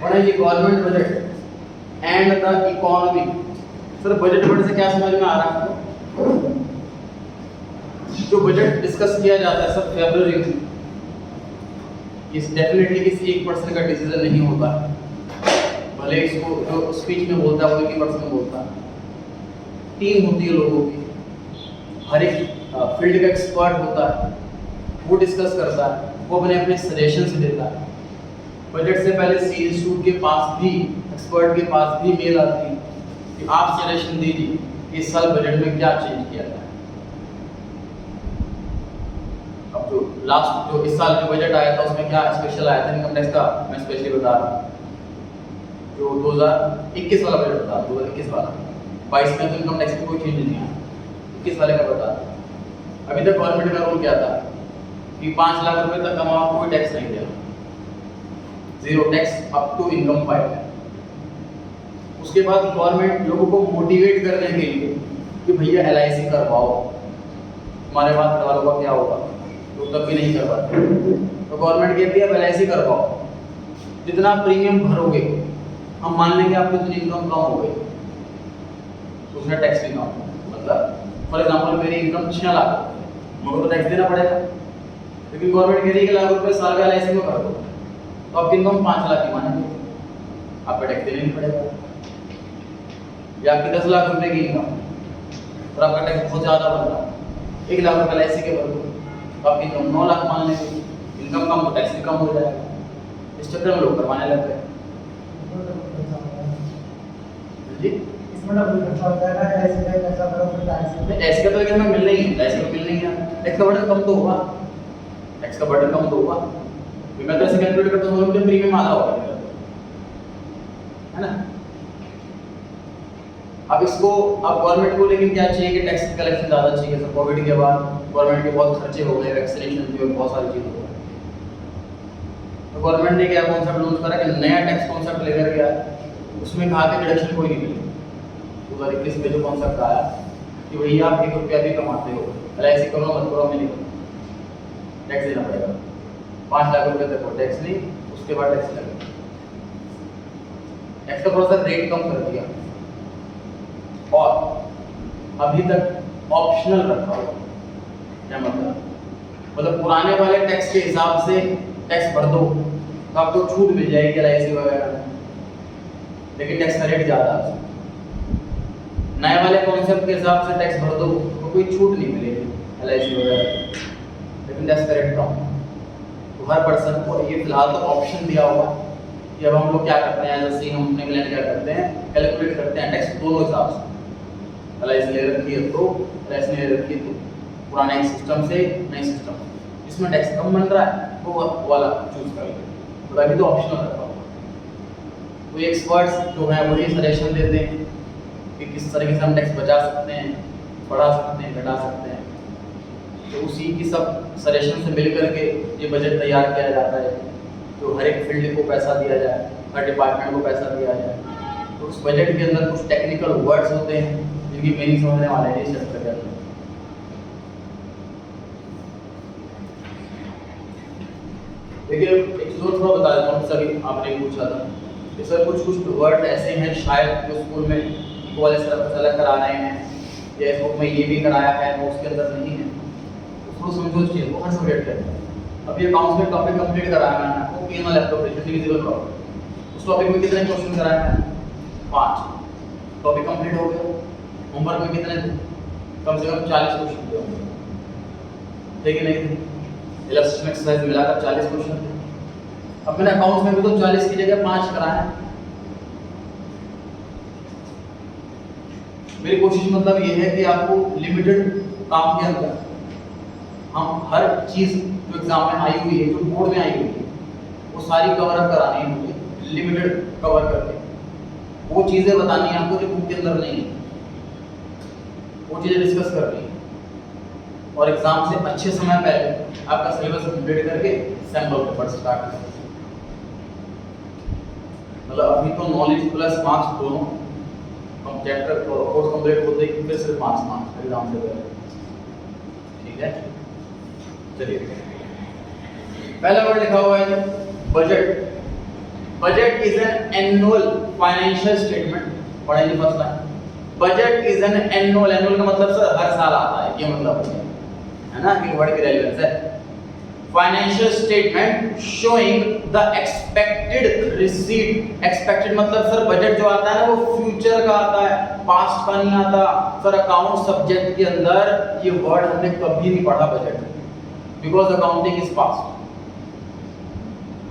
What is the government budget and the economy? Sir budget word से क्या समझ में आ रहा है आपको? जो बजट डिस्कस किया जाता है सर फरवरी में, इस डेफिनेटली किसी एक पर्सन का डिसीजन नहीं होता, भले इसको जो स्पीच में बोलता है वो एक ही पर्सन बोलता है। टीम होती है लोगों की, हर एक फील्ड का एक्सपर्ट होता है, वो डिस्कस करता है, वो अपने अपने सजेशंस देता है। बजट से पहले सी इंस्टीट्यूट के पास भी, एक्सपर्ट के पास भी मेल आती है कि आप सजेशन दीजिए इस साल बजट में क्या चेंज किया जाए। अब जो लास्ट जो इस साल का बजट आया था उसमें क्या स्पेशल आया था इनकम टैक्स का, मैं स्पेशली बता रहा हूँ। जो 2021 वाला बजट था, 2021 वाला, 22 में तो इनकम टैक्स में कोई चेंज नहीं आया, 21 वाले का बता रहा हूँ। अभी तक गवर्नमेंट का रूल क्या था कि 5 लाख रुपए तक कमाओ कोई टैक्स नहीं देना, zero tax up to income 5 lakh. उसके बाद गवर्नमेंट लोगों को मोटिवेट करने के लिए कि भैया LIC करवाओ, हमारे बात घर वालों का क्या होगा, लोग तब भी नहीं करवाते, तो गवर्नमेंट कहती है LIC करवाओ, जितना प्रीमियम भरोगे हम मान लेंगे आपकी इतनी इनकम कम हो गई तो उसमें टैक्स भी कम होगा। मतलब फॉर एग्जाम्पल मेरी इनकम 6 लाख, मुझे तो टैक्स देना पड़ेगा, लेकिन गवर्नमेंट कह रही है कि लाख रुपये साल का LIC में कर दो, तो आपकी इनकम 5 लाख की मानेंगे, आपको टैक्स देना नहीं पड़ेगा। या आपकी 10 लाख रुपए की इनकम और आपका टैक्स बहुत ज़्यादा बन रहा है, 1 लाख रुपये LIC के भर दो, तो आपकी इनकम 9 लाख मान लेंगे, इनकम कम तो टैक्स भी कम हो जाएगा। इस चक्कर में लोग करवाने लगते हैं जी। इसमें खर्चा होता है ना, ऐसे का पैसा करो फिर टैक्स में, ऐसे का तो लेकिन हमें मिलना ही है, ऐसे का मिलना ही है, टैक्स का बर्डन कम तो होगा, टैक्स का बर्डन कम तो होगा। मैं तो ऐसे कैलकुलेट करता हूँ मुझे प्रीमियम आधा होगा, है ना। अब इसको अब गवर्नमेंट को लेकिन क्या चाहिए कि टैक्स कलेक्शन ज़्यादा चाहिए। सर कोविड के बाद गवर्नमेंट के बहुत खर्चे हो गए, वैक्सीनेशन भी और बहुत सारी चीज़ें हो गई, तो गवर्नमेंट ने क्या कॉन्सेप्ट लॉन्च करा कि नया टैक्स कॉन्सेप्ट लेकर गया, उसमें कहा कि डिडक्शन कोई नहीं मिलेगी। 2021 में जो कॉन्सेप्ट आया कि भैया आप 1 रुपया भी कमाते हो, LIC करो मत करो, हमें नहीं करो, टैक्स देना पड़ेगा। 5 लाख रुपए तक हो टैक्स नहीं, उसके बाद टैक्स लगेगा। टैक्स का थोड़ा सा रेट कम कर दिया और अभी तक ऑप्शनल रखा हुआ। क्या मतलब पुराने वाले टैक्स के हिसाब से टैक्स भर दो तो आपको छूट मिल जाएगी LIC वगैरह में, लेकिन टैक्स का रेट ज़्यादा है। नए वाले कॉन्सेप्ट के हिसाब से टैक्स भर दो तो कोई छूट नहीं मिलेगी LIC वगैरह, लेकिन टैक्स का रेट कम। तो हर पर्सन को ये फिलहाल तो ऑप्शन दिया हुआ कि अब हम लोग क्या करते हैं, जैसे हम अपने प्लान क्या करते हैं, कैलकुलेट करते हैं टैक्स दोनों हिसाब से, LIC ले रखी है तो LIC ले रखी है तो पुराने सिस्टम से नए सिस्टम, इसमें टैक्स कम बन रहा है वो वाला चूज कर लेते, तो अभी तो ऑप्शनल रखा हुआ। कोई एक्सपर्ट्स जो है वही सजेशन देते हैं कि किस तरीके से हम टैक्स बचा सकते हैं, बढ़ा सकते हैं, घटा सकते हैं, तो उसी की सब सजेशन से मिल करके ये बजट तैयार किया जाता है, जो हर एक फील्ड को पैसा दिया जाए, हर डिपार्टमेंट को पैसा दिया जाए। तो उस बजट के अंदर कुछ टेक्निकल वर्ड्स होते हैं जिनकी मीनिंग समझने वाले हैं इस चैप्टर के अंदर। देखिए एक चीज़ और थोड़ा बता देता हूँ, सर आपने पूछा था कि सर कुछ वर्ड ऐसे हैं शायद जो स्कूल में वाले सर अलग करा रहे हैं या इस बुक में ये भी कराया है वो उसके अंदर नहीं है, उसको समझो इस चीज़ को, हर सब्जेक्ट है। अब ये अकाउंट्स में टॉपिक कंप्लीट कराया मैंने आपको, P&L एप्रोप्रिएशन डिविजिबल प्रॉफिट, उस टॉपिक में कितने क्वेश्चन कराए हैं? 5 टॉपिक कंप्लीट हो गया। होमवर्क में कितने थे? कम से कम 40 क्वेश्चन थे होमवर्क, थे कि नहीं थे? इलस्ट्रेशन एक्सरसाइज मिलाकर 40 क्वेश्चन थे। अब मैंने अकाउंट्स में भी तो 40 की जगह 5 कराए हैं। मेरी कोशिश मतलब ये है कि आपको लिमिटेड काम के अंदर हम हर चीज़ जो एग्जाम में आई हुई है, जो बोर्ड में आई हुई है, वो सारी कवर अप करानी है मुझे, लिमिटेड कवर करके वो चीज़ें बतानी है आपको जो बुक के अंदर नहीं है, वो चीज़ें डिस्कस करनी है और एग्जाम से अच्छे समय पहले आपका सिलेबस कंप्लीट करके सैम्पल पेपर स्टार्ट करें। मतलब अभी तो नॉलेज प्लस मार्क्स दोनों हम चैप्टर कोर्स कंप्लीट होते ही फिर सिर्फ मार्क्स एग्जाम से पहले, ठीक है। चलिए पहला वर्ड लिखा हुआ है budget. Budget is an annual financial statement. पढ़ेंगे first line. Budget is an annual, annual का मतलब सर हर साल आता है, ये मतलब है ना कि वर्ड की रेलेवेंस है। Financial statement showing the expected receipt. Expected मतलब सर बजट जो आता है ना वो फ्यूचर का आता है, पास्ट का नहीं आता। सर अकाउंट सब्जेक्ट के अंदर ये वर्ड हमने कभी नहीं पढ़ा budget, because accounting is past.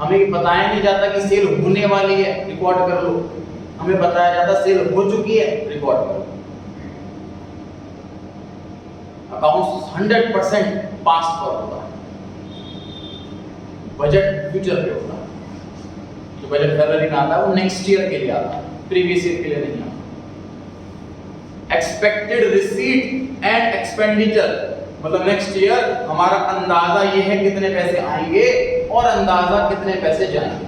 हमें बताया नहीं जाता कि सेल होने वाली है, रिकॉर्ड कर लो। हमें बताया जाता सेल हो चुकी है, रिकॉर्ड कर लो। अकाउंट्स 100% पास्ट पर होता है, बजट फ्यूचर पे होता है। जो बजट फरवरी में आता है वो नेक्स्ट ईयर के लिए आता है, प्रीवियस ईयर के लिए नहीं आता। एक्सपेक्टेड रिसीट एंड एक्सपेंडिचर मतलब नेक्स्ट ईयर हमारा अंदाजा ये है कितने पैसे आएंगे और अंदाजा कितने पैसे जाएंगे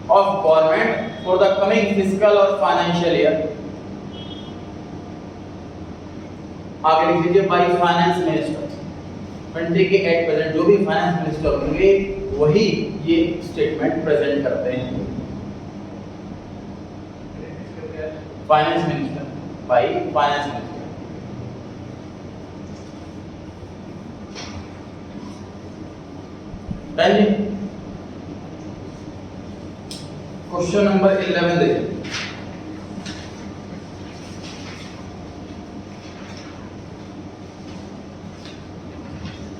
of government for the coming physical और फाइनेंशियल ईयर। आगे लिख दीजिए बाय फाइनेंस मिनिस्टर। कंट्री के एट प्रेजेंट जो भी फाइनेंस मिनिस्टर होंगे वही ये स्टेटमेंट प्रेजेंट करते हैं। Finance minister by finance minister. Question number 11 देखिए।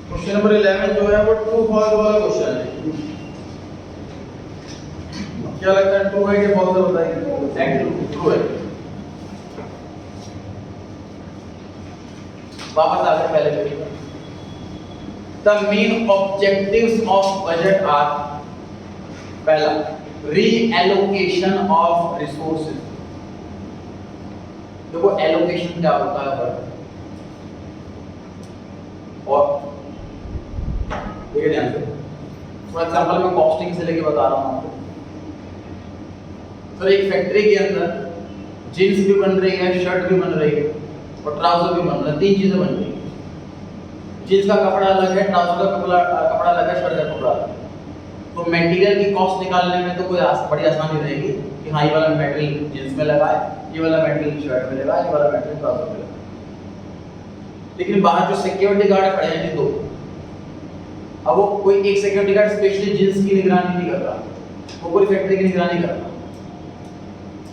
क्वेश्चन नंबर 11 जो है वो ट्रू फॉल्स वाला क्वेश्चन है। क्या लगता है ट्रू है कि फॉल्स है बताइए। ट्रू है। वापस आगे पहले देखिए। The main objectives of budget are पहला reallocation of resources। देखो allocation क्या होता है वर्ड, और देखिए ध्यान से। फॉर एग्जांपल मैं कॉस्टिंग से लेके बता रहा हूँ आपको। तो एक फैक्ट्री के अंदर जीन्स भी बन रही है, शर्ट भी बन रही है और ट्राउजर भी बन रहा है, तीन चीजें बन रही है। जीन्स का कपड़ा अलग है, ट्राउजर का कपड़ा अलग है, शर्ट का कपड़ा अलग है। तो मटेरियल की कॉस्ट निकालने में तो कोई बड़ी आसानी रहेगी कि हाँ ये वाला मटेरियल जीन्स में लगा है, ये वाला मटेरियल शर्ट में लगा है, ये वाला मटेरियल ट्राउजर में लगा है। लेकिन बाहर जो सिक्योरिटी गार्ड खड़े हैं दो, अब वो कोई एक सिक्योरिटी गार्ड स्पेशली जीन्स की निगरानी नहीं कर रहा, वो पूरी फैक्ट्री की निगरानी कर रहा।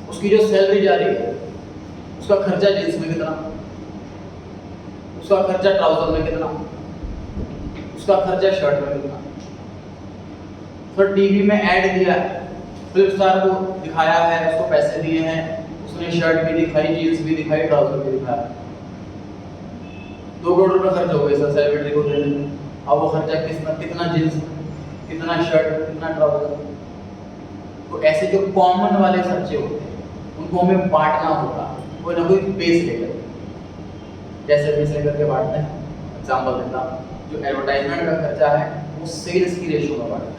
उसकी जो सैलरी जा रही है उसका खर्चा जीन्स में कितना, उसका खर्चा ट्राउजर में कितना, उसका खर्चा शर्ट में कितना। फिर टीवी में ऐड दिया है, फ्लिपस्टार को दिखाया है, उसको पैसे दिए हैं, उसने शर्ट भी दिखाई, जीन्स भी दिखाई, ट्राउजर भी दिखाया। 2 करोड़ रुपए खर्च हो गए सर सेलिब्रिटी को देने में। अब वो खर्चा कितना जीन्स, कितना शर्ट, कितना ट्राउजर। तो ऐसे जो कॉमन वाले खर्चे होते हैं उनको हमें बांटना होगा, कोई ना कोई बेस लेकर। जैसे बेस लेकर के बांटते हैं, एग्जांपल देता हूं, जो एडवर्टाइजमेंट का खर्चा है वो सेल्स की रेशियो में बांटते हैं।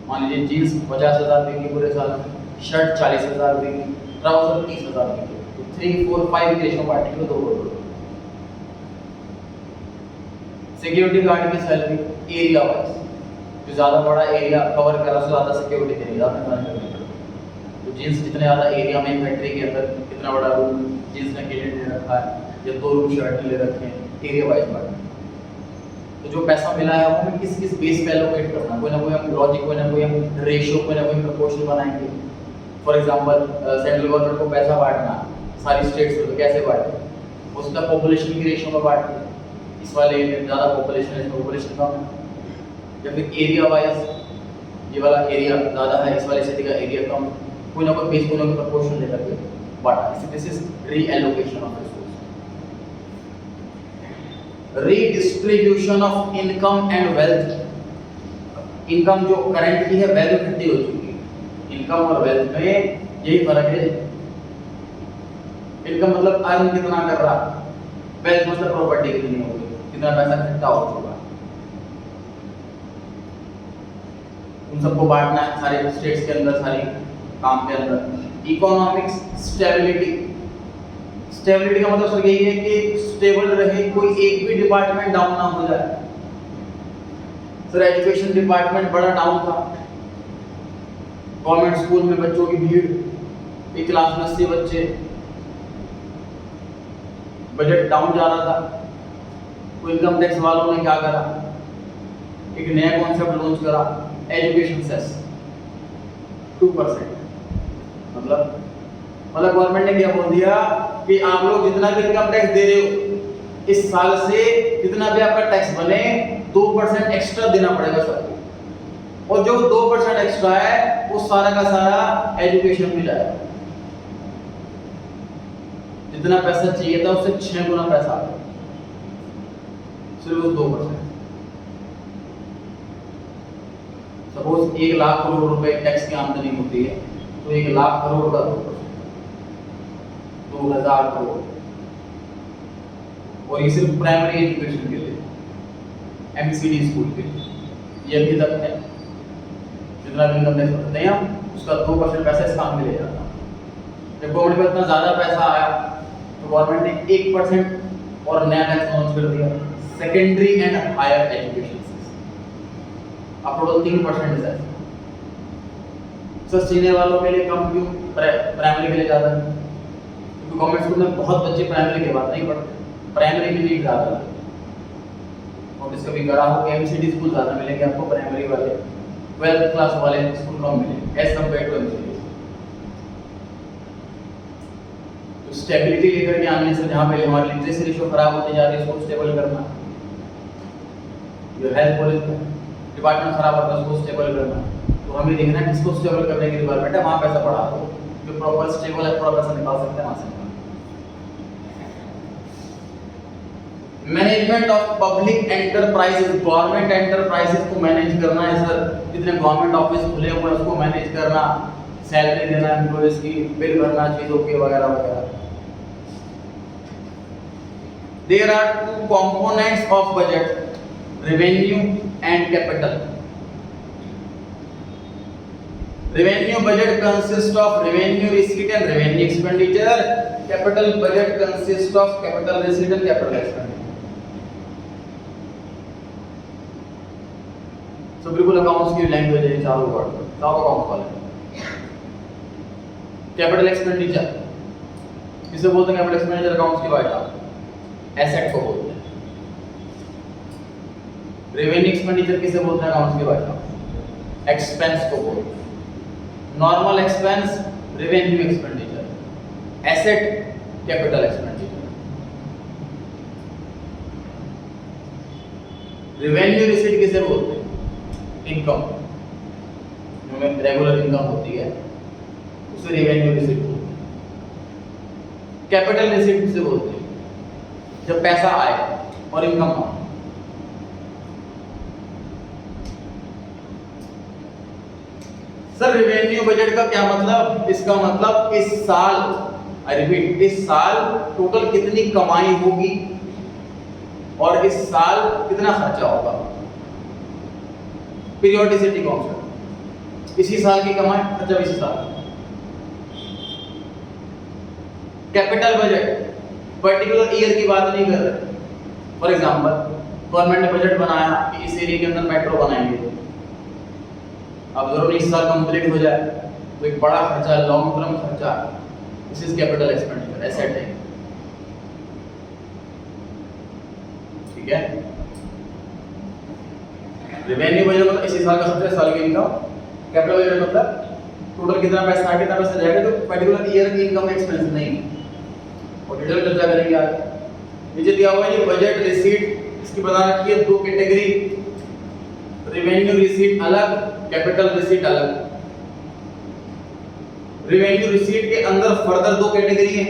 मान लीजिए जीन्स 50,000 बिकी पूरे साल में, शर्ट 40,000 बिकी, ट्राउजर 30,000 बिकी, तो 3, 4, 5 की रेशियो बांटेंगे तो 2 करोड़। सिक्योरिटी गार्ड की सैलरी एरिया वाइज, जो ज्यादा बड़ा एरिया कवर कर रहा है ज्यादा सिक्योरिटी देनी, ज्यादा निगरानी करनी पड़ेगी। तो जींस जितने ज्यादा एरिया में फैक्ट्री के अंदर कितना बड़ा रूम जींस ने कैंडिडेट ने रखा है या 2 रूम शर्ट ने ले रखे हैं, एरिया वाइज बांटना। तो जो पैसा मिला है वो हमें किस किस बेस पे एलोकेट करना, कोई ना कोई हम लॉजिक, कोई ना कोई हम रेशियो, कोई ना कोई प्रोपोर्शन बनाएंगे। फॉर एग्जांपल सेंट्रल गवर्नमेंट को पैसा बांटना सारी स्टेट्स में, तो कैसे बांटे, हो सकता है पॉपुलेशन की रेशियो में बांटे, इस वाले में ज़्यादा पॉपुलेशन है, इसमें पॉपुलेशन कम है, या फिर एरिया वाइज, ये वाला एरिया ज़्यादा है, इस वाले सिटी का एरिया कम, कोई ना कोई बेस, कोई ना कोई प्रोपोर्शन लेकर के बांटा। This is reallocation of resource. Redistribution of income and wealth. Income जो करंट की है, वैल्यू इकट्ठी हो चुकी है। इनकम और वेल्थ में यही फर्क है। इनकम मतलब अर्न कितना कर रहा, वेल्थ मतलब प्रॉपर्टी कितनी हो गई, कितना पैसा इकट्ठा हो चुका है। उन सबको बांटना है सारे स्टेट्स के अंदर, सारी काम के अंदर। इकोनॉमिक्स स्टेबिलिटी, स्टेबिलिटी का मतलब सर यही है कि स्टेबल रहे, कोई एक भी डिपार्टमेंट डाउन ना हो जाए। सर एजुकेशन डिपार्टमेंट बड़ा डाउन था, गवर्नमेंट स्कूल में बच्चों की भीड़, एक क्लास में 80 बच्चे, बजट डाउन जा रहा था। तो इनकम टैक्स वालों ने क्या करा, एक नया कॉन्सेप्ट लॉन्च करा, एजुकेशन सेस 2%। मतलब गवर्नमेंट ने क्या बोल दिया कि आप लोग जितना भी इनकम टैक्स दे रहे हो, इस साल से जितना भी आपका टैक्स बने 2% एक्स्ट्रा देना पड़ेगा सबको, और जो 2% एक्स्ट्रा है वो सारा का सारा एजुकेशन में जाएगा। जितना पैसा चाहिए था उससे 6 गुना पैसा आ गया सिर्फ उस 2%। सपोज 1 लाख करोड़ रुपए टैक्स की आमदनी होती है, तो 1 लाख करोड़ का 2%, 2000 करोड़। और ये सिर्फ प्राइमरी एजुकेशन के लिए, एमसीडी स्कूल के लिए, ये अभी तक है। जितना भी इनकम टैक्स भरते हैं हम, उसका 2% पैसा इस काम में ले जाता है। जब गवर्नमेंट को इतना ज़्यादा पैसा आया तो गवर्नमेंट ने 1% और नया टैक्स लॉन्च कर दिया, सेकेंडरी एंड हायर एजुकेशन। अब टोटल 3% है। सर सीनियर वालों के लिए कम क्यों, प्राइमरी के लिए ज़्यादा? क्योंकि गवर्नमेंट स्कूल में बहुत बच्चे प्राइमरी के बाद नहीं पढ़ते, प्राइमरी में नहीं ज़्यादा लगता। और इसका भी करा हो एमसीडी स्कूल ज़्यादा मिलेंगे आपको, प्राइमरी वाले 12th क्लास वाले स्कूल कम मिलेंगे एज कम्पेयर टू एमसीडी। तो स्टेबिलिटी लेकर के आने से जहाँ पे हमारी लिटरेसी रेशियो खराब होती जा रही है, उसको स्टेबल करना। जो हेल्थ पॉलिसी डिपार्टमेंट खराब होता है उसको स्टेबल करना। तो हमें देखना है किसको स्टेबल करने की डिपार्टमेंट है, वहाँ पैसा बढ़ा दो। जो प्रॉपर स्टेबल है थोड़ा पैसा निकाल सकते हैं वहाँ से। Management of public enterprises, government enterprises को मैनेज करना है सर। जितने गवर्नमेंट ऑफिस खुले हुए हैं उसको मैनेज करना, सैलरी देना एम्प्लॉइज की, बिल भरना चीजों के वगैरह वगैरह। There are 2 components of budget, revenue and capital. Revenue budget consists of revenue receipt and revenue expenditure. Capital budget consists of capital receipt and capital expenditure. So बिल्कुल accounts की language है, चारों वर्ड सब अकाउंट वाले। Capital expenditure किसे बोलते हैं? Capital expenditure accounts की बात है, एसेट को बोलते हैं। रेवेन्यू एक्सपेंडिचर किसे बोलते हैं? अकाउंट्स की बात है, एक्सपेंस को बोलते हैं। Normal expense revenue expenditure, asset capital expenditure. Revenue receipt किसे बोलते हैं? इनकम, जो में रेगुलर इनकम होती है उसे रेवेन्यू रिसीट बोलते हैं। कैपिटल रिसीट किसे बोलते हैं? जब पैसा आए और इनकम आए। सर रेवेन्यू बजट का क्या मतलब? इसका मतलब इस साल, आई रिपीट, इस साल टोटल कितनी कमाई होगी और इस साल कितना खर्चा होगा। पीरियोडिसिटी कॉन्सेप्ट, इसी साल की कमाई खर्चा इसी साल। कैपिटल बजट पर्टिकुलर ईयर की बात नहीं कर रहे। फॉर एग्जांपल गवर्नमेंट ने बजट बनाया कि इस एरिया के अंदर मेट्रो बनाएंगे, अब जरूर इस साल कंप्लीट हो जाए तो एक बड़ा खर्चा, लॉन्ग टर्म खर्चा, this is capital expenditure, asset है। ठीक है, रेवेन्यू बजट मतलब इसी साल का खर्चा, इस साल की इनकम। कैपिटल बजट मतलब टोटल कितना पैसा आया, कितना पैसा जाएगा, तो पर्टिकुलर ईयर की इनकम एक्सपेंस नहीं। और डिटेल चर्चा करेंगे आगे। नीचे दिया हुआ है ये बजट रिसीट, इसकी बता रखी है 2 कैटेगरी, रेवेन्यू रिसीट अलग, कैपिटल रिसीट अलग। रेवेन्यू रिसीट के अंदर फर्दर 2 कैटेगरी है,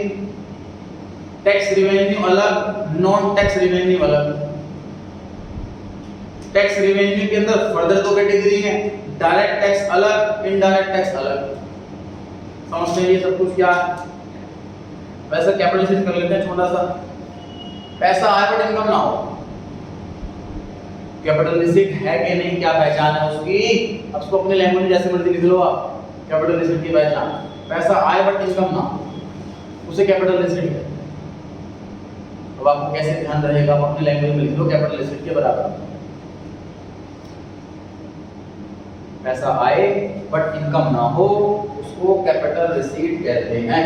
टैक्स रेवेन्यू अलग, नॉन टैक्स रेवेन्यू अलग। टैक्स रेवेन्यू के अंदर फर्दर 2 कैटेगरी है, डायरेक्ट टैक्स अलग, इनडायरेक्ट टैक्स अलग। समझते हैं ये सब कुछ क्या है? वैसे कैपिटल रिसीट कर लेते हैं छोटा सा। पैसा आए बट इनकम ना हो, कैपिटल रिसीट है कि नहीं, क्या पहचान है उसकी, अब उसको अपनी लैंग्वेज में जैसे मर्जी लिख लो आप। कैपिटल रिसीट की पहचान, पैसा आए बट इनकम ना हो, उसे कैपिटल एसेट कहते हैं। अब आपको कैसे ध्यान रहेगा, आप अपनी लैंग्वेज में लिख लो कैपिटल एसेट के बराबर। पैसा आए बट इनकम ना हो उसको कैपिटल रिसीट कहते हैं।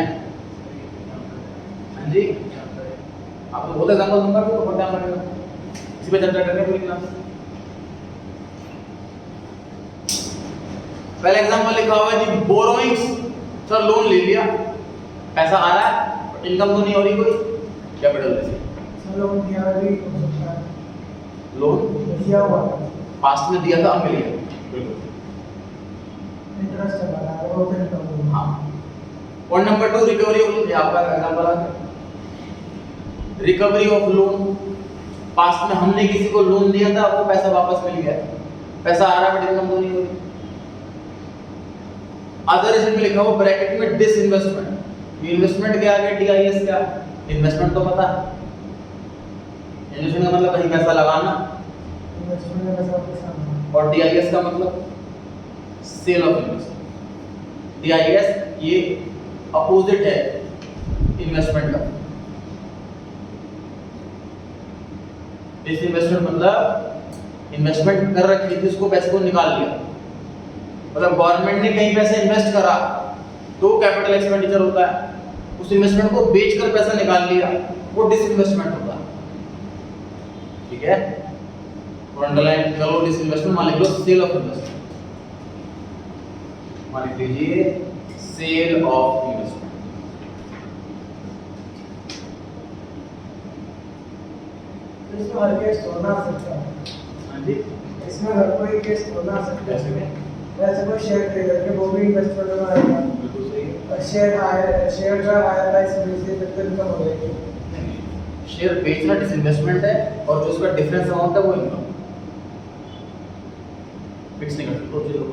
हाँ जी, आपको बहुत एग्जांपल दूंगा तो बहुत टाइम लगेगा, इसी पे चर्चा करेंगे पूरी क्लास। पहला एग्जांपल लिखा हुआ है जी, बोरोइंग्स, सर लोन ले लिया, पैसा आ रहा है बट इनकम तो नहीं हो रही कोई, कैपिटल रिसीट। सर लोन दिया भी हो सकता है, लोन दिया हुआ पास्ट में दिया था, अब मिल गया, बिल्कुल। इंटरेस्ट चला रहा है वो तो इनकम। हाँ। पॉइंट नंबर 2, रिकवरी ऑफ, आपका एग्जांपल आ गया, रिकवरी ऑफ लोन। पास्ट में हमने किसी को लोन दिया था, वो पैसा वापस मिल गया, पैसा आ रहा है बट इनकम तो नहीं हो रही। अदर एसेट में लिखा हुआ ब्रैकेट में डिसइन्वेस्टमेंट। इन्वेस्टमेंट के आगे डीआईएस क्या, इन्वेस्टमेंट तो पता है, इन्वेस्टमेंट का मतलब कहीं पैसा लगाना, इन्वेस्टमेंट में पैसा वापस आना, और डीआईएस का मतलब सेल ऑफ इन्वेस्टमेंट। डीआईएस ये अपोजिट है इन्वेस्टमेंट का। डिसइन्वेस्टमेंट मतलब इन्वेस्टमेंट कर रखी थी, उसको पैसे को निकाल लिया, मतलब गवर्नमेंट ने कहीं पैसे इन्वेस्ट करा तो कैपिटल एक्सपेंडिचर होता है, उस इन्वेस्टमेंट को बेचकर पैसा निकाल लिया वो डिसइन्वेस्टमेंट होता है। ठीक है, और अंडरलाइन करो डिसइन्वेस्टमेंट, मान लिख लो सेल ऑफ इन्वेस्टमेंट, मान लिख लीजिए सेल ऑफ इन्वेस्टमेंट। इसमें हर केस होना सकता है। हाँ जी, इसमें हर कोई केस होना सकता कैसे है। में? वैसे कोई शेयर खरीद करके वो भी इन्वेस्टमेंट में आएगा, बिल्कुल सही है। और शेयर जो आया था इसमें से तक इनकम हो जाएगी। शेयर बेचना डिसइन्वेस्टमेंट है, और जो उसका डिफरेंस अमाउंट है वो इनकम। फिक्स नहीं कर सकते, तो चलो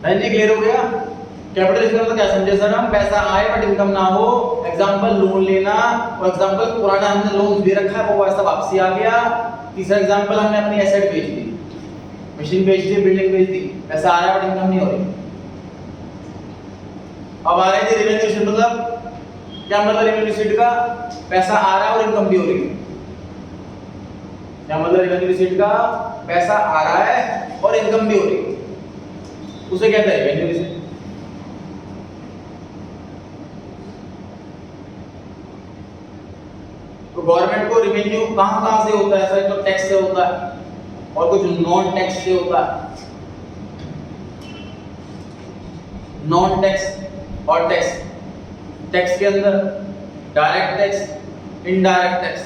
नहीं क्लियर हो गया। कैपिटल इसका मतलब क्या समझे सर हम, पैसा आए बट इनकम ना हो। एग्जांपल लोन लेना, और एग्जांपल पुराना हमने लोन दे रखा है वो पैसा वापसी आ गया। तीसरा एग्जांपल हमने अपनी एसेट बेच दी, मशीन बेच दी, बिल्डिंग बेच दी, पैसा आ रहा है बट इनकम नहीं हो रही। अब आ रहे थे रेवेन्यू शीट, मतलब क्या मतलब रेवेन्यू शीट का, पैसा आ रहा है और इनकम भी हो रही है। क्या मतलब रेवेन्यू शीट का, पैसा आ रहा है और इनकम भी हो रही है, उसे कहते हैं रेवेन्यू शीट। तो गवर्नमेंट को रेवेन्यू कहां से होता है सर, तो टैक्स से होता है, और कुछ नॉन टैक्स से होता है। नॉन टैक्स और टैक्स, टैक्स के अंदर डायरेक्ट टैक्स, इनडायरेक्ट टैक्स।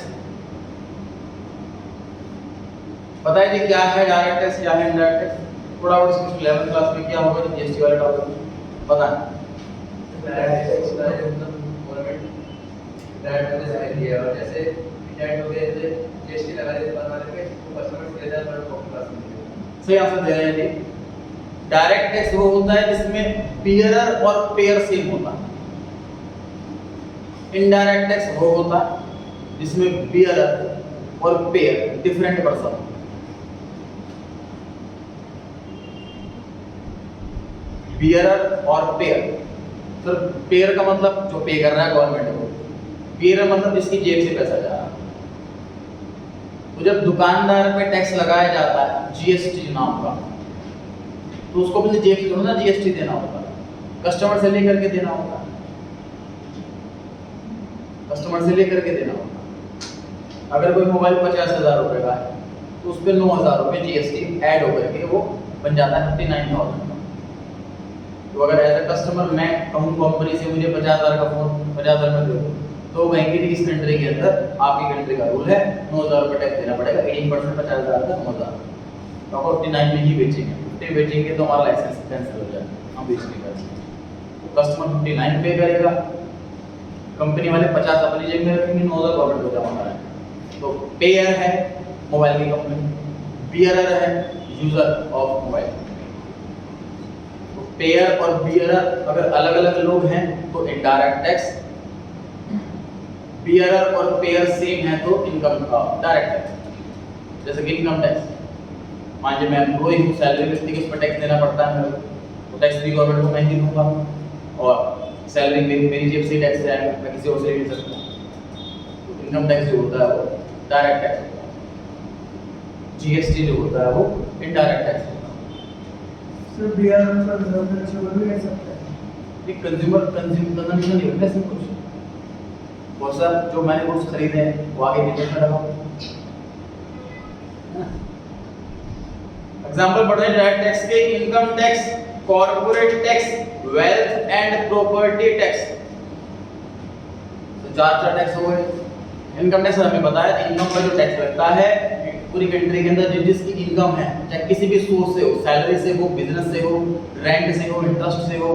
पता है जी क्या है डायरेक्ट टैक्स, क्या है इनडायरेक्ट टैक्स? थोड़ा बहुत इसमें 11th क्लास में क्या होगा, जीएसटी वाले टॉपिक पता है। डायरेक्ट टैक्स होता है मतलब गवर्नमेंट डायरेक्ट टैक्स लेती है, और जैसे डायरेक्ट हो गया जैसे जीएसटी लगा देते बना देते तो कस्टमर को देता है पर कॉपी पास नहीं। सही आंसर दे रहे हैं जी। डायरेक्ट टैक्स वो होता है जिसमें बियरर और पेयर सेम होता है। इनडायरेक्ट टैक्स वो होता है जिसमें बियरर और पेयर डिफरेंट पर्सन। बियरर और पेयर, सर पेयर का मतलब जो पे कर रहा है गवर्नमेंट को, बियरर मतलब जिसकी जेब से पैसा जा रहा है। तो जब दुकानदार पे टैक्स लगाया जाता है जीएसटी नाम का, तो उसको अपनी जेब से ना जीएसटी देना होता है, कस्टमर से लेकर के देना होता है, कस्टमर से लेकर के देना होता है। अगर कोई मोबाइल 50,000 रुपए का है तो उस पर 9,000 रुपए जीएसटी ऐड होकर के वो बन जाता है 59,000 का। तो अगर एज अ कस्टमर मैं कहूँ कंपनी से मुझे 50,000 का फोन 50,000 में दो, तो कहेंगे कि इस कंट्री के अंदर आपकी कंट्री का रूल है 9,000 रुपए टैक्स देना पड़ेगा, 18% 50,000 का 9,000, तो आप 59 में ही बेचेंगे। 50 बेचेंगे तो हमारा लाइसेंस कैंसिल हो जाएगा, हम बेच नहीं करेंगे। तो कस्टमर 59 पे करेगा, कंपनी वाले 50 अपनी जेब में रखेंगे, 9,000 गवर्नमेंट को जमा कराएंगे। तो पेयर है मोबाइल की कंपनी, बियरर है यूजर ऑफ मोबाइल। तो पेयर और बियरर अगर अलग अलग लोग हैं तो इनडायरेक्ट टैक्स, बियरर और पेयर सेम है तो इनकम का डायरेक्ट टैक्स। जैसे कि इनकम टैक्स, मान लीजिए मैं एम्प्लॉय हूँ, सैलरी मिलती है, उस पर टैक्स देना पड़ता है मेरे को, तो टैक्स भी गवर्नमेंट को मैं ही दूंगा। और सैलरी मेरी जेब से टैक्स आएगा, मैं किसी और से नहीं ले सकता। तो इनकम टैक्स जो होता है वो डायरेक्ट टैक्स होता है। जीएसटी जो होता है वो इनडायरेक्ट टैक्स होता है। सिर्फ बियर पर कंज्यूमर भी ले सकते हैं। ये कंजम्पशन नहीं होता इसमें कुछ। बहुत सारा जो मैंने गुड्स खरीदे हैं वो आगे बिजनेस में रखा। एग्जांपल पढ़ रहे हैं डायरेक्ट टैक्स के। Income tax, corporate tax, wealth and property tax. तो चार टैक्स हो गए। इनकम टैक्स हमें बताया इनकम का जो टैक्स लगता है पूरी कंट्री के अंदर जिसकी इनकम है, चाहे किसी भी सोर्स से हो, सैलरी से हो, बिजनेस से हो, रेंट से हो, इंटरेस्ट से हो,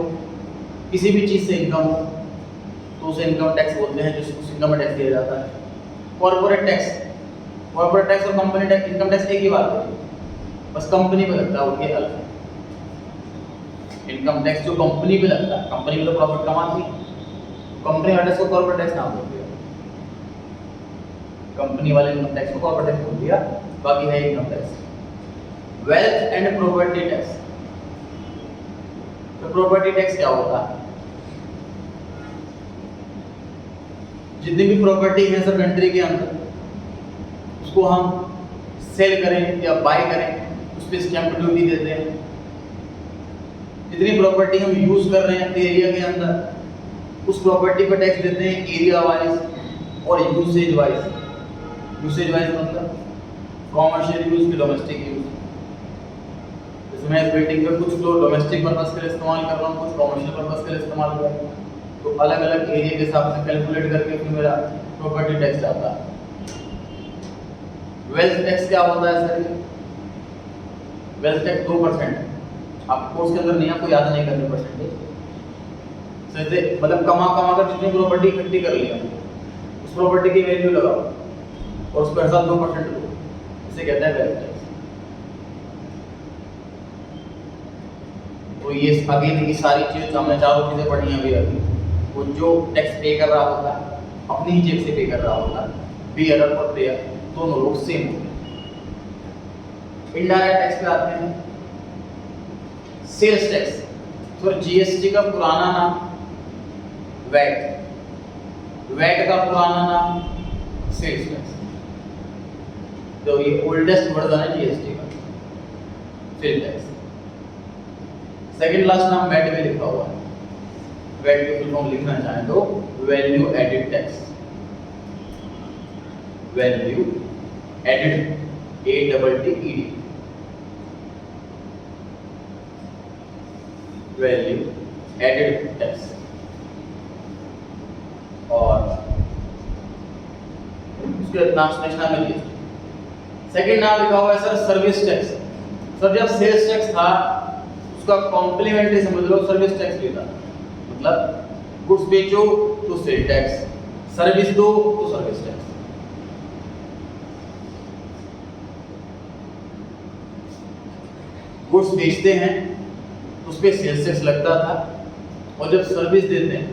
किसी भी चीज से इनकम हो, तो उसे इनकम टैक्स बोलते हैं, जो उस इनकम में टैक्स दिया जाता है। कॉर्पोरेट टैक्स और कंपनी टैक्स, इनकम टैक्स एक ही बात है, बस कंपनी पे लगता है, उनके अलग है। इनकम टैक्स जो कंपनी पे लगता है, कंपनी में तो प्रॉफिट कमाती है, कंपनी वाले को कॉर्पोरेट टैक्स नाम बोल दिया, कंपनी वाले इनकम टैक्स को कॉर्पोरेट टैक्स बोल दिया, बाकी है income tax. Wealth and property tax. तो प्रॉपर्टी टैक्स क्या होता है? जितनी भी प्रॉपर्टी है सर कंट्री के अंदर, उसको हम सेल करें या बाय करें, उस पर स्टैंप ड्यूटी देते हैं। जितनी प्रॉपर्टी हम यूज कर रहे हैं अपने एरिया के अंदर, उस प्रॉपर्टी पर टैक्स देते हैं एरिया वाइज और यूसेज वाइज। यूसेज वाइज मतलब कॉमर्शियल यूज की डोमेस्टिक यूज। इसमें इस बिल्डिंग पे कुछ फ्लोर डोमेस्टिक पर्पस के लिए इस्तेमाल कर रहा हूँ, कुछ कॉमर्शियल पर्पस के लिए इस्तेमाल कर रहा हूँ, तो अलग अलग एरिया के हिसाब से कैलकुलेट करके फिर मेरा प्रॉपर्टी टैक्स आता है। वेल्थ टैक्स क्या होता है सर? वेल्थ टैक्स 2% है। आप कोर्स के अंदर नहीं, आपको याद नहीं करनी परसेंटेज। जैसे मतलब कमा कर जितनी प्रॉपर्टी इकट्ठी कर लिया, उस प्रॉपर्टी की वैल्यू लगाओ और उस पर हिसाब 2% लो, इसे कहते हैं वेल्थ टैक्स। तो ये अगेन की सारी चीज हमने चारों चीजें पढ़ी हैं अभी। वो जो टैक्स पे कर रहा होगा अपनी ही जेब से पे कर रहा होगा, बियरर और पेयर दोनों लोग सेम होंगे। इनडायरेक्ट टैक्स पे आते हैं। सेल्स टैक्स, तो जीएसटी का पुराना नाम वैट, वैट का पुराना नाम सेल्स टैक्स। तो ये ओल्डेस्ट वर्जन है जीएसटी का, सेल्स टैक्स। सेकंड लास्ट नाम वैट में लिखा हुआ है। वैट के फुल फॉर्म लिखना चाहें तो value added tax. Value added, ADDED, value added tax. और उसके नेक्स्ट नाम है सेकंड नाम लिखा हुआ है सर सर्विस टैक्स। सर जब सेल्स टैक्स था उसका कॉम्प्लीमेंट्री समझ लो सर्विस टैक्स भी था। मतलब गुड्स बेचो तो सेल टैक्स, सर्विस दो तो सर्विस टैक्स। गुड्स बेचते हैं तो उस पर सेल्स टैक्स लगता था, और जब सर्विस देते हैं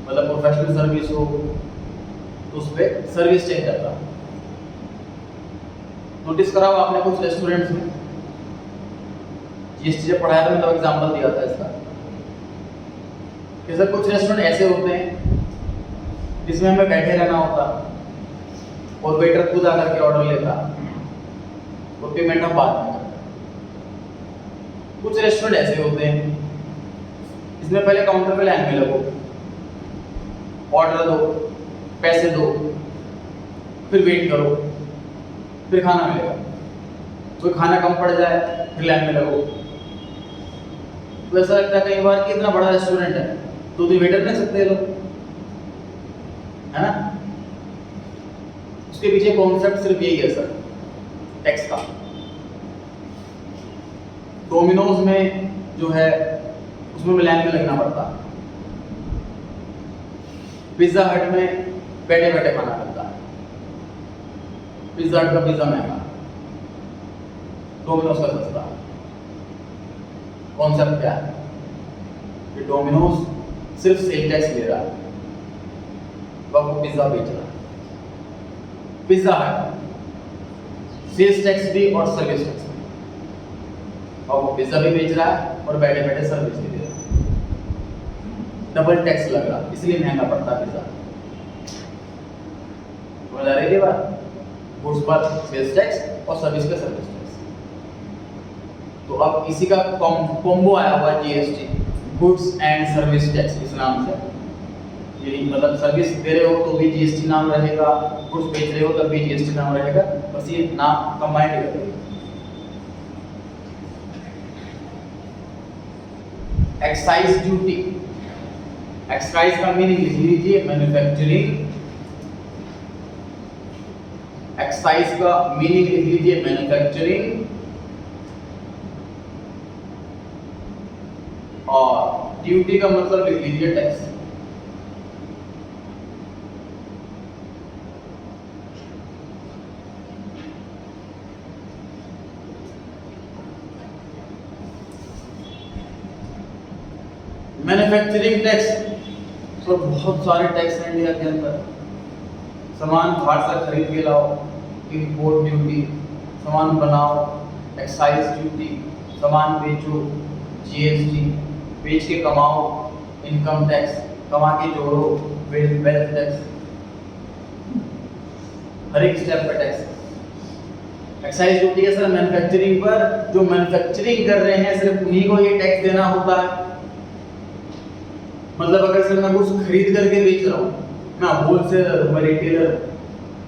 मतलब प्रोफेशनल सर्विस हो तो उस पर सर्विस टैक्स आता है। नोटिस करा हो आपने कुछ रेस्टोरेंट्स में जीएसटी जब पढ़ाया था, मैं तो एग्जांपल दिया था इसका कि सर कुछ रेस्टोरेंट ऐसे होते हैं जिसमें हमें बैठे रहना होता और वेटर खुद आकर के ऑर्डर लेता और पेमेंट हम बाद में करते। कुछ रेस्टोरेंट ऐसे होते हैं इसमें पहले काउंटर पे लाइन में लगो, ऑर्डर दो, पैसे दो, फिर वेट करो, फिर खाना मिलेगा। कोई खाना कम पड़ जाए फिर लाइन में लगो। तो ऐसा लगता है कई बार कि इतना बड़ा रेस्टोरेंट है तो वेटर नहीं सकते लोग, है ना? उसके पीछे कॉन्सेप्ट सिर्फ यही है सर टैक्स का। डोमिनोज में जो है उसमें लाइन में लगना पड़ता, पिज्जा हट में बैठे बैठे खाना मिलता है। पिज्जा हट का पिज्जा महंगा, डोमिनोज का सस्ता। कॉन्सेप्ट क्या है कि डोमिनोज सिर्फ सेल टैक्स ले रहा है, वो पिज्जा बेच रहा है। पिज्जा हट सेल्स टैक्स भी और सर्विस टैक्स भी, और वो पिज्जा भी बेच रहा है और बैठे बैठे सर्विस भी दे रहा है। डबल टैक्स लग रहा, इसलिए महंगा पड़ता पिज्जा। समझ आ रही है बात? गुड्स पर सेल्स टैक्स और सर्विस पे सर्विस टैक्स। तो अब इसी का कॉम्बो आया हुआ है GST, goods and service tax इस नाम से। यही मतलब सर्विस दे रहे हो तो भी जीएसटी नाम रहेगा, गुड्स बेच रहे हो तब भी जीएसटी नाम रहेगा, बस ये नाम कंबाइंड कर देंगे। एक्साइज ड्यूटी, एक्साइज का मीनिंग लिख लीजिए मैन्युफैक्चरिंग, एक्साइज का मीनिंग लिख लीजिए मैन्युफैक्चरिंग, और ड्यूटी का मतलब लिख लीजिए टैक्स। मैन्युफैक्चरिंग टैक्स, तो बहुत सारे टैक्स हैं इंडिया के अंदर। सामान बाहर से खरीद के लाओ, इंपोर्ट ड्यूटी, सामान बनाओ एक्साइज ड्यूटी, सामान बेचो जीएसटी, बेच के कमाओ इनकम टैक्स, कमा के जोड़ो वेल्थ टैक्स, हर एक स्टेप पे टैक्स। एक्साइज ड्यूटी है सर मैन्युफैक्चरिंग पर, जो मैन्युफैक्चरिंग कर रहे हैं सिर्फ उन्हीं को ये टैक्स देना होता है। मतलब अगर सर मैं कुछ खरीद करके बेच रहा हूँ, मैं होलसेलर, मैं रिटेलर,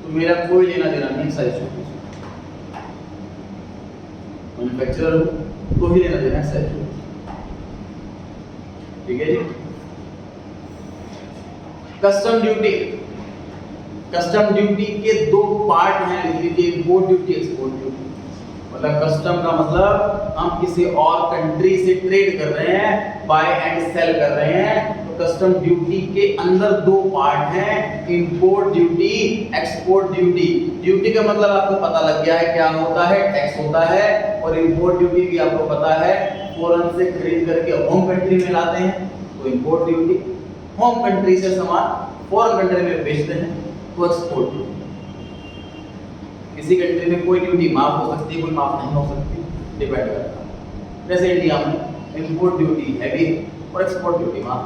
तो मेरा कोई लेना देना नहीं एक्साइज ड्यूटी से। मैन्युफैक्चरर हूँ तो ही लेना देना एक्साइज ड्यूटी, ठीक है जी। कस्टम ड्यूटी, कस्टम ड्यूटी के दो पार्ट हैं, लिख लीजिए इंपोर्ट ड्यूटी, एक्सपोर्ट ड्यूटी। मतलब कस्टम का मतलब हम किसी और कंट्री से ट्रेड कर रहे हैं, बाय एंड सेल कर रहे हैं, तो कस्टम ड्यूटी के अंदर दो पार्ट हैं, import duty, export duty. Duty का मतलब आपको पता लग गया है क्या होता है, टैक्स होता है, और इंपोर्ट ड्यूटी भी आपको पता है, फॉरेन से खरीद करके होम कंट्री में लाते हैं तो इंपोर्ट ड्यूटी, होम कंट्री से सामान फॉरेन कंट्री में बेचते हैं तो एक्सपोर्ट ड्यूटी। किसी कंट्री में कोई ड्यूटी माफ हो सकती है, कोई माफ नहीं हो सकती, डिपेंड करता है। जैसे इंडिया में इंपोर्ट ड्यूटी हैवी और एक्सपोर्ट ड्यूटी माफ।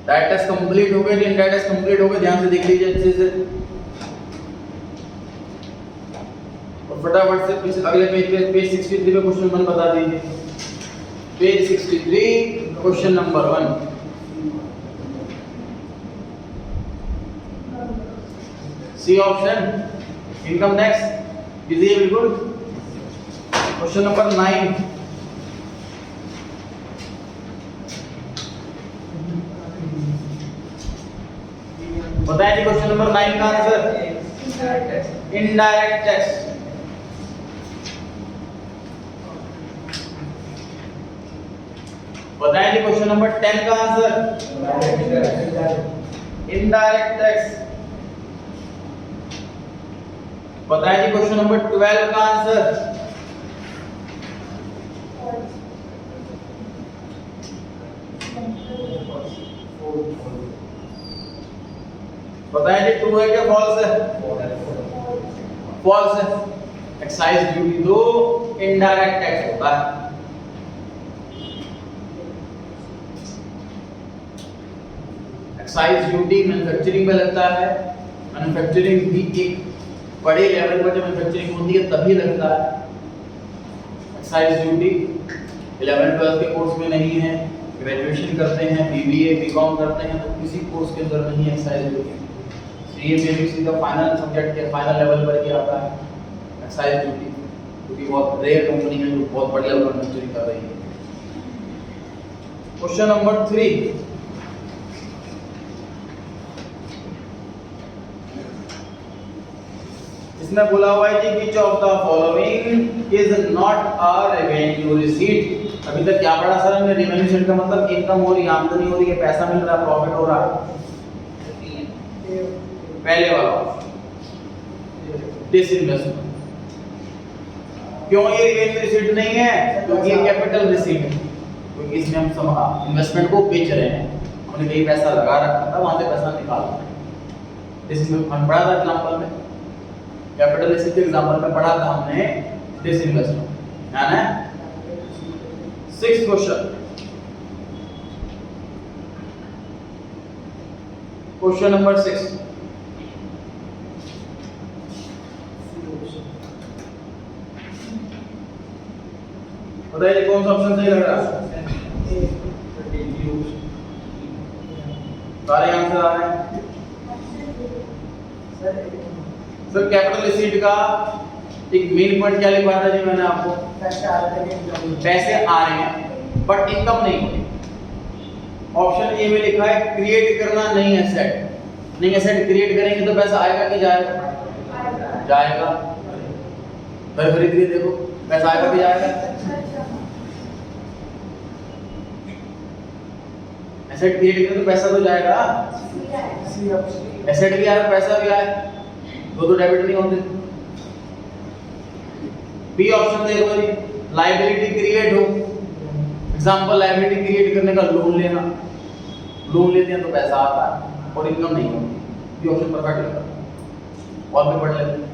डायरेक्ट टैक्स कंप्लीट हो गए, इनडायरेक्ट टैक्स कंप्लीट हो गए, ध्यान से देख लीजिए अच्छे से। और फटाफट से अगले पेज पे, पेज 63 पे क्वेश्चन 1 बता दीजिए। Page 63 question number 1। C option income tax, कीजिए बिल्कुल। क्वेश्चन नंबर 9, बताइए जी क्वेश्चन नंबर 9 का आंसर इनडायरेक्ट टैक्स। बताइए जी क्वेश्चन नंबर 10 का आंसर इनडायरेक्ट टैक्स। बताइए जी क्वेश्चन नंबर 12 का आंसर बताइए जी ट्रू है क्या फॉल्स है? फॉल्स है। एक्साइज ड्यूटी तो इनडायरेक्ट टैक्स होता है। एक्साइज ड्यूटी मैन्युफैक्चरिंग में लगता है, मैन्युफैक्चरिंग भी एक बड़े लेवल पर जब मैन्युफैक्चरिंग होती है तभी लगता है। एक्साइज ड्यूटी 11-12 के कोर्स में नहीं है, ग्रेजुएशन करते हैं, बीबीए बीकॉम करते हैं तो किसी कोर्स के अंदर नहीं है एक्साइज ड्यूटी। सीए में भी सीधा फाइनल सब्जेक्ट के फाइनल लेवल पर ही आता है एक्साइज ड्यूटी, क्योंकि बहुत रेयर कंपनी है जो बहुत बड़े लेवल पर मैन्युफैक्चरिंग कर रही है। क्वेश्चन नंबर 3, इसमें बोला हुआ है जी which of the following is not a revenue receipt. अभी तक क्या पढ़ा सर हमने? रेवेन्यू रिसीट का मतलब इनकम हो रही है, आमदनी हो रही है, पैसा मिल रहा है, प्रॉफिट हो रहा है। पहले वाला डिसइन्वेस्टमेंट। क्यों ये रेवेन्यू रिसीट नहीं है? क्योंकि ये कैपिटल रिसीट है, क्योंकि इसमें हम इन्वेस्टमेंट को बेच रहे हैं, हमने कहीं पैसा लगा रखा था वहां से पैसा निकाल रहे हैं। डिसइन्वेस्टमेंट पढ़ा था एग्जांपल में, कैपिटल रिसीट के एग्जांपल में पढ़ा था हमने डिसइन्वेस्टमेंट, ध्यान है? Six question, question number 6। बताइए कौन सा ऑप्शन सही लग रहा है? सारे आंसर आ रहे हैं। सर कैपिटल रिसीट का एक मेन पॉइंट क्या लिखवाया था जी मैंने आपको? पैसे आ रहे हैं बट इनकम नहीं हो रही। ऑप्शन ए में लिखा है क्रिएट करना नई एसेट। नई एसेट क्रिएट करेंगे तो पैसा आएगा कि जाएगा? जाएगा। घर खरीद के देखो पैसा आएगा कि जाएगा? एसेट क्रिएट करें तो पैसा तो जाएगा। एसेट भी आए पैसा भी आए, दो तो डेबिट नहीं होते। बी ऑप्शन देखो जी, लायबिलिटी क्रिएट हो। एग्जांपल लायबिलिटी क्रिएट करने का लोन लेना, लोन लेते हैं तो पैसा आता है और इनकम नहीं होती। बी ऑप्शन परफेक्ट लग रहा है। और भी पढ़ लेते हैं।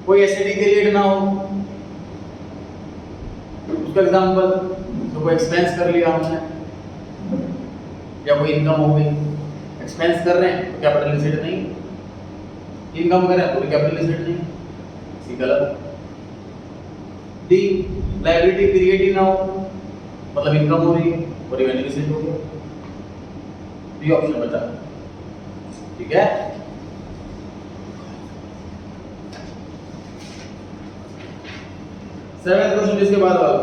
कोई एसेट क्रिएट ना हो, उसका एग्जांपल तो कोई एक्सपेंस कर लिया हमने या कोई इनकम हो गई। एक्सपेंस कर रहे हैं तो कैपिटल रिसीट नहीं, इनकम कर रहे हैं तो कैपिटल रिसीट नहीं, सी गलत। डी लायबिलिटी क्रिएट ही ना हो, मतलब इनकम हो रही है और रेवेन्यू रिसीट हो गया। डी ऑप्शन बचा, ठीक है। सेवेंथ क्वेश्चन इसके बाद वाला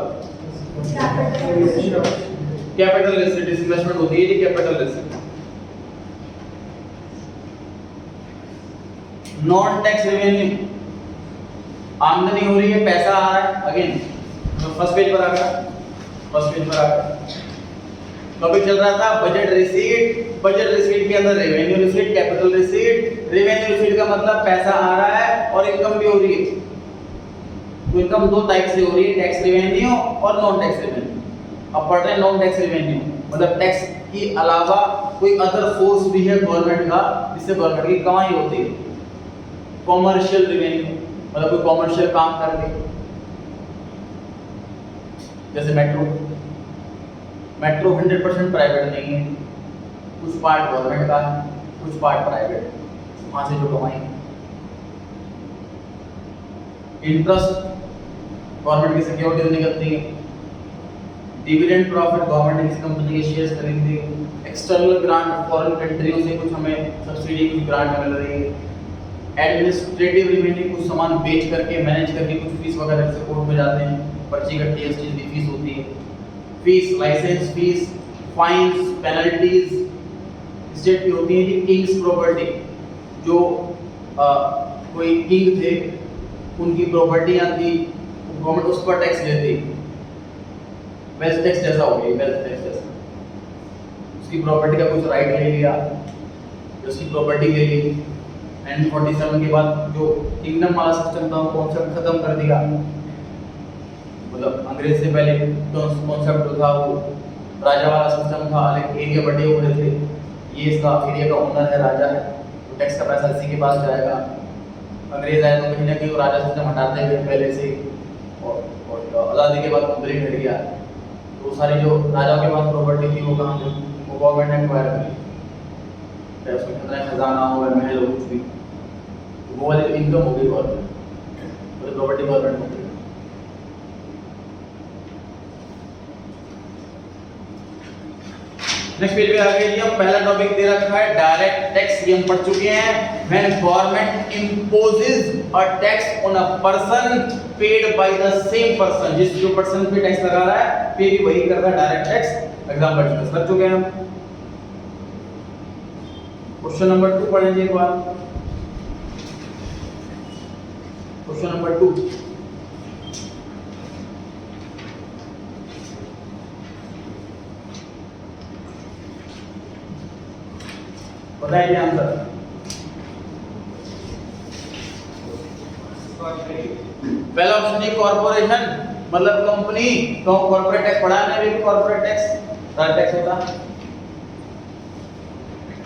कैपिटल रिसीट इन्वेस्टमेंट होती है जी। Capital receipt non tax revenue, आमदनी हो रही है, पैसा आ रहा है। अगेन फर्स्ट पेज पर आ गया, फर्स्ट पेज पर आ गया। टॉपिक चल रहा था बजट रिसीट। बजट रिसीट के अंदर revenue receipt, capital receipt. Revenue receipt का मतलब पैसा आ रहा है और इनकम भी हो रही है। तो इनकम दो टाइप से हो रही है, टैक्स रेवेन्यू और नॉन टैक्स रेवेन्यू। अब पढ़ रहे हैं नॉन टैक्स रेवेन्यू, मतलब टैक्स की अलावा कोई अदर सोर्स भी है गवर्नमेंट का जिससे गवर्नमेंट की कमाई होती है। कॉमर्शियल रेवेन्यू मतलब कोई कॉमर्शियल काम करके, जैसे मेट्रो। मेट्रो 100% प्राइवेट नहीं है, कुछ पार्ट गवर्नमेंट का है, कुछ पार्ट प्राइवेट, वहां से जो कमाई। इंटरेस्ट गवर्नमेंट की सिक्योरिटीज निकलती है। डिविडेंड प्रॉफिट गवर्नमेंट किसी कंपनी के शेयर्स खरीदती है। एक्सटर्नल ग्रांट फॉरेन कंट्रियों से कुछ हमें सब्सिडी की ग्रांट मिल रही है। एडमिनिस्ट्रेटिव रेवेन्यू कुछ सामान बेच करके मैनेज करके कुछ फीस वगैरह से कोर्ट में जाते हैं, पर्ची कटती है, इस चीज की फीस होती है। Fees, licence fees, fines, penalties state की होती है। जी किंग्स प्रॉपर्टी, जो कोई किंग थे उनकी प्रॉपर्टियां थी, गवर्नमेंट उस पर टैक्स लेती। वेल्थ टैक्स जैसा हो गया, वेल्थ टैक्स जैसा। उसकी प्रॉपर्टी का कुछ राइट ले लिया, उसकी प्रॉपर्टी ले ली। 1947 के बाद जो किंगडम वाला सिस्टम था वो कॉन्सेप्ट खत्म कर दिया। मतलब अंग्रेज से पहले तो कॉन्सेप्ट जो था वो राजा वाला सिस्टम था, लेकिन एरिया बटे हुए थे। ये इसका एरिया का ओनर है, राजा है, तो टैक्स का पैसा इसी के पास जाएगा। अंग्रेज आए तो कहीं ना कहीं वो राजा सिस्टम हटाते हुए पहले से, और आज़ादी के बाद कंप्लीट हट गया। तो सारी जो राजाओं के पास प्रॉपर्टी थी वो कहाँ थी? वो गवर्नमेंट ने एक्वायर कर ली। चाहे उसमें कितना खजाना हो या महल हो, कुछ भी, तो वो वाली इनकम हो गई गवर्नमेंट, तो प्रॉपर्टी गवर्नमेंट हो गई। नेक्स्ट पेज पे आ गए जी, हम पहला टॉपिक दे रखा है डायरेक्ट टैक्स, ये हम पढ़ चुके हैं। When government imposes a tax on a person paid by the same person, जिस जो पर्सन पे टैक्स लगा रहा है पे भी वही कर रहा है डायरेक्ट टैक्स। एग्जांपल डिस्कस कर चुके हैं हम। क्वेश्चन नंबर 2 पढ़ेंगे एक बार। क्वेश्चन नंबर 2, बताइए आंसर। पहला ऑप्शन है कॉर्पोरेशन, मतलब कंपनी। तो कॉर्पोरेट टैक्स पढ़ा है भी, कॉर्पोरेट टैक्स डायरेक्ट टैक्स होता है।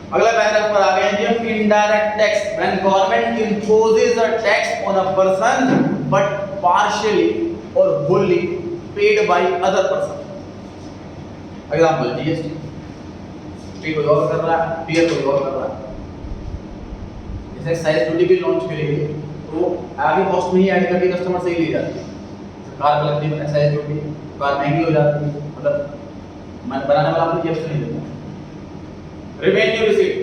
अगला पैराग्राफ पर आ गए हैं जी हम, indirect tax. When government imposes a tax on a person but partially or wholly paid by other person. Example GST पे कोई और कर रहा है, पीयर कोई और कर रहा है। जैसे एक्साइज ड्यूटी भी लॉन्च करेंगे तो आगे कॉस्ट में ही ऐड करके कस्टमर से ही ले जाते हैं। कार पे लगती है एक्साइज ड्यूटी, कार महंगी हो जाती है, मतलब मैं बनाने वाला आपको जेब से नहीं देता। रेवेन्यू रिसीट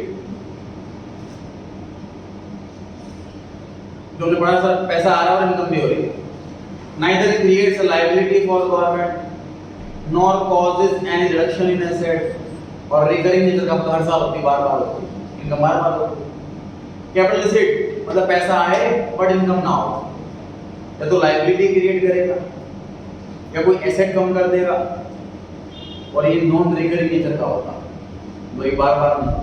जो कि बड़ा सा पैसा आ रहा है और इनकम भी हो रही है। Neither creates a liability for government nor causes any reduction in asset और recurring नेचर का हर साल होती है, बार-बार होती है, इनकम बार-बार होती है। कैपिटल रिसीट मतलब पैसा आए बट इनकम ना हो, या तो लायबिलिटी क्रिएट करेगा या कोई एसेट कम कर देगा, और ये नॉन रिकरिंग नेचर का होता है। तो ये बार-बार नहीं,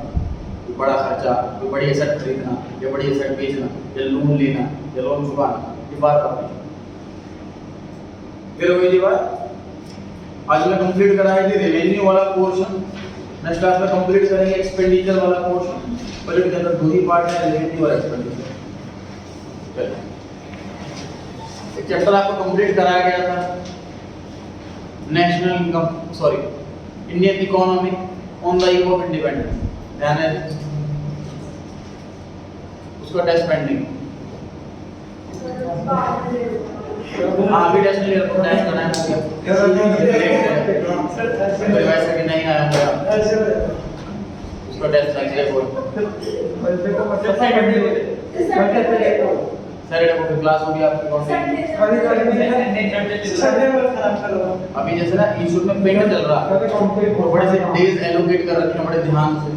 कोई बड़ा खर्चा, कोई बड़ी एसेट खरीदना या बड़ी एसेट बेचना या लोन लेना या लोन चुकाना, ये बार-बार नहीं। फिर वही बात आज मैं कंप्लीट कराया थी रेवेन्यू वाला पोर्शन, नेक्स्ट क्लास में कंप्लीट करेंगे एक्सपेंडिचर वाला पोर्शन। बजट के अंदर दो ही पार्ट है, रेवेन्यू और एक्सपेंडिचर। चलिए एक चैप्टर आपको कंप्लीट कराया गया था, national income sorry Indian economy on the eve of independence, ध्यान है उसका टेस्ट पेंडिंग। हाँ अभी टेस्ट नहीं करता, टेस्ट करना है रिवाइज करके नहीं आया होगा उसका टेस्ट नेक्स्ट डे बोल सैटरडे को फिर क्लास होगी आपकी कौन सी? अभी जैसे ना इंस्टीट्यूट में पेमेंट चल रहा है और बड़े से डेज एलोकेट कर रखे हैं बड़े ध्यान से,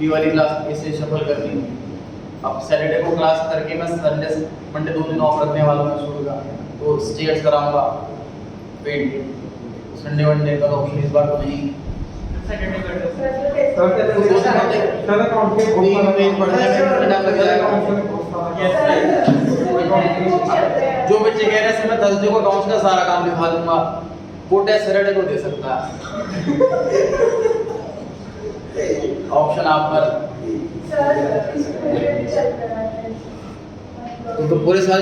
ये वाली क्लास ऐसे शफल करनी है। अब सैटरडे को क्लास करके मैं संडे मंडे 2 दिन ऑफ रखने वाला हूँ शुरू का, तो स्टेयर्स कराऊंगा पेंट संडे वनडे का ऑप्शन इस बार तो नहीं। सैटरडे कर दो सर अकाउंट के तीन पेज पढ़ने में टाइम लग जाएगा। जो बच्चे कह रहे हैं मैं थर्सडे को अकाउंट्स का सारा काम दिखा दूंगा, वो टेस्ट सैटरडे को दे सकता है। ऑप्शन आप पर तो पूरे साल